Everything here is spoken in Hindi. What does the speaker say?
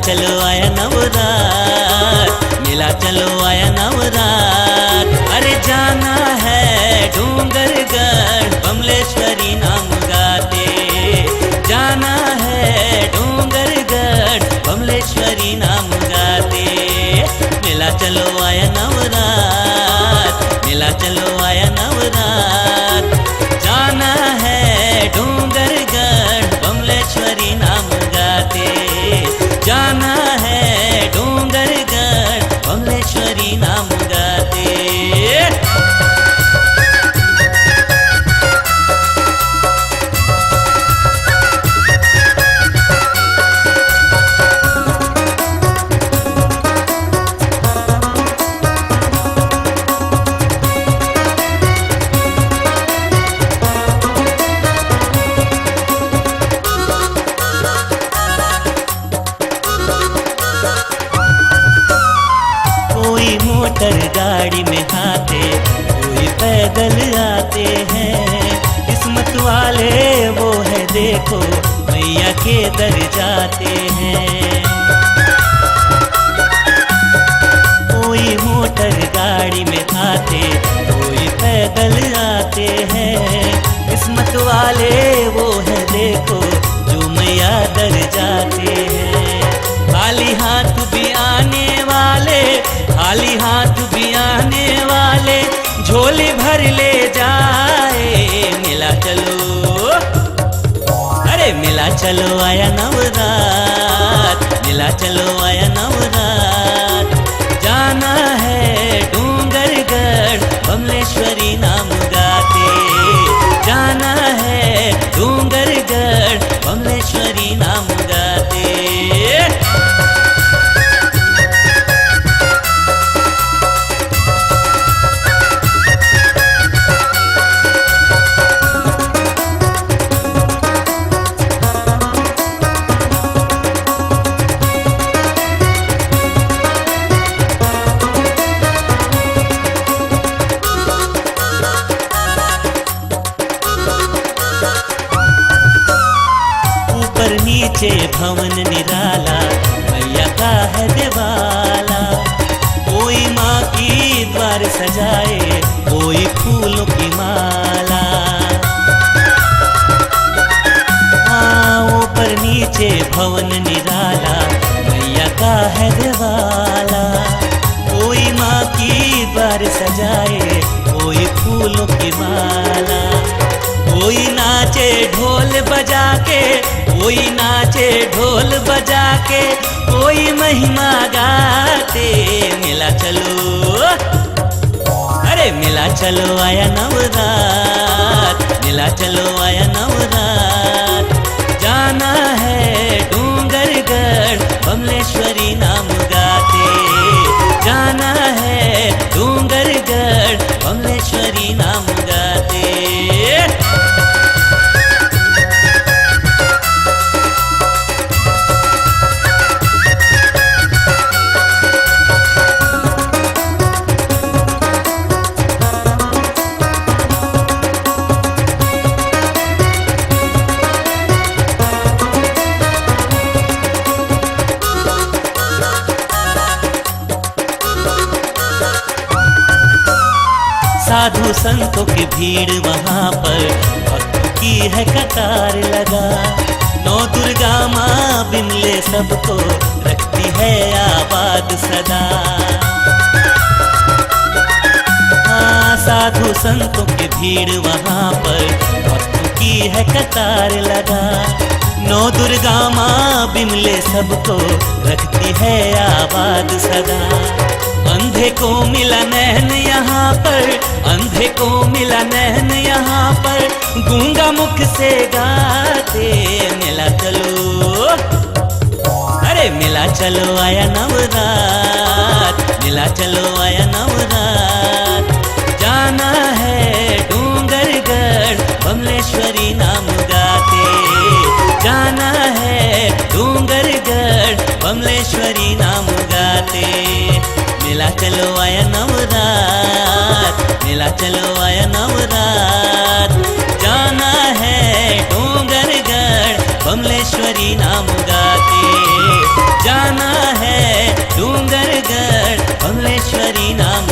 चलो आया नवरात, मिला चलो आया नवरात। अरे जाना है डूंगरगढ़ बमलेश्वरी नाम गाते, जाना है डूंगरगढ़ बमलेश्वरी नाम गाते। मिला चलो आया नवरात, मिला चलो आया नवरात। जाना है डूंगरगढ़ बमलेश्वरी नाम गाते, जाना है डूंगरगढ़ बमलेश्वरी नाम गाते। मोटर गाड़ी में आते, कोई पैदल आते हैं। किस्मत वाले वो है देखो, मैया के दर जाते हैं। कोई मोटर गाड़ी में आते, कोई पैदल आते हैं। किस्मत वाले वो है देखो, जो मैया दर जाते हैं। खाली हाथ भी आने वाले, खाली हाथ भी आने वाले, झोली भर ले जाए। मिला चलो, अरे मिला चलो आया नवरात, मिला चलो आया नवरात। जाना है डूंगरगढ़ बमलेश्वरी नाम गाते, जाना है डूंगरगढ़ बमलेश्वरी नाम गाते। नीचे भवन निराला, मैया का है देवाला। कोई माँ की द्वार सजाए, कोई फूलों की माला। हाँ ऊपर नीचे भवन निराला, मैया का है देवाला। कोई माँ की द्वार सजाए, कोई फूलों की माला। कोई नाचे ढोल बजा के, कोई नाचे ढोल बजा के, कोई महिमा गाते। मिला चलो, अरे मिला चलो आया नवरात, मिला चलो आया नवरात। जाना है डूंगरगढ़ बमलेश्वरी नाम गाते, जाना है डूंगरगढ़ बमलेश्वरी नाम गाते। साधु संतों की भीड़ वहाँ पर, भक्तों की है कतार लगा। नौ दुर्गा माँ बिमले सबको रखती है आबाद सदा। हाँ साधु संतों की भीड़ वहाँ पर, भक्तों की है कतार लगा। नौ दुर्गा माँ बिमले सबको रखती है आबाद सदा। अंधे को मिला नैन यहाँ पर, अंधे को मिला नैन यहाँ पर, गूंगा मुख से गाते। मिला चलो, अरे मिला चलो आया नवरात, मिला चलो आया नवरात। जाना है डूंगरगढ़ बमलेश्वरी नाम गाते, जाना है डूंगरगढ़ बमलेश्वरी नाम गाते। मिला चलो आया नवरात, मिला चलो आया नवरात। जाना है डूंगरगढ़ बमलेश्वरी नाम गाते, जाना डूंगरगढ़ बमलेश्वरी नाम